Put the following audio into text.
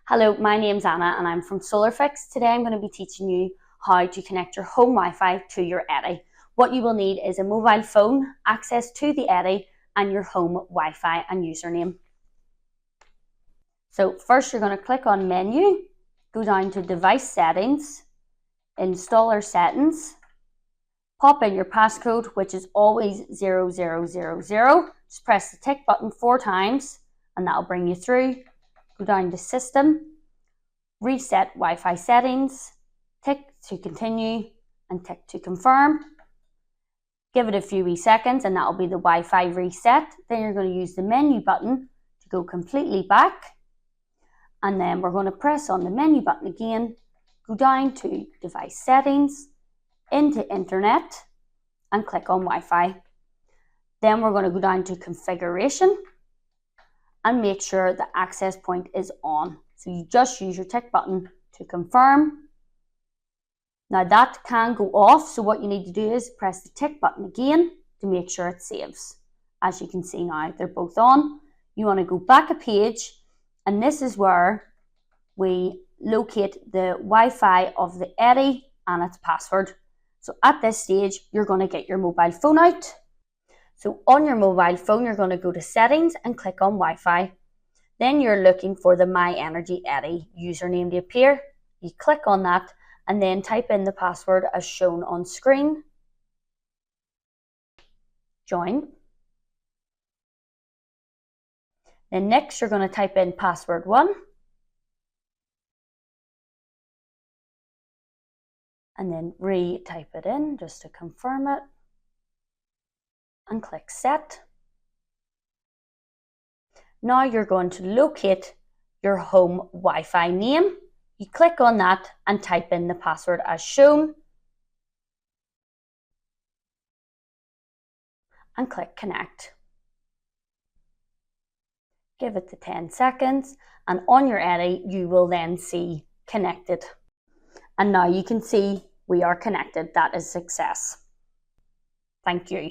Hello, my name's Anna and I'm from Solarfix. Today I'm going to be teaching you how to connect your home Wi-Fi to your Eddi. What you will need is a mobile phone, access to the Eddi and your home Wi-Fi and username. So first you're going to click on menu, go down to device settings, installer settings, pop in your passcode, which is always 0000. Just press the tick button 4 times and that'll bring you through. Go down to system, reset Wi-Fi settings, tick to continue and tick to confirm. Give it a few wee seconds and that'll be the Wi-Fi reset. Then you're going to use the menu button to go completely back. And then we're going to press on the menu button again, go down to device settings, into internet and click on Wi-Fi. Then we're going to go down to configuration and make sure the access point is on. So you just use your tick button to confirm. Now that can go off, so what you need to do is press the tick button again to make sure it saves. As you can see now, they're both on. You want to go back a page, and this is where we locate the Wi-Fi of the Eddi and its password. So at this stage, you're going to get your mobile phone out. So on your mobile phone, you're going to go to settings and click on Wi-Fi. Then you're looking for the My Energy Eddi username to appear. You click on that and then type in the password as shown on screen. Join. Then next you're going to type in password 1. And then re-type it in just to confirm it. And click set. Now you're going to locate your home Wi-Fi name. You click on that and type in the password as shown. And click connect. Give it the 10 seconds and on your Eddi you will then see connected. And now you can see we are connected. That is success. Thank you.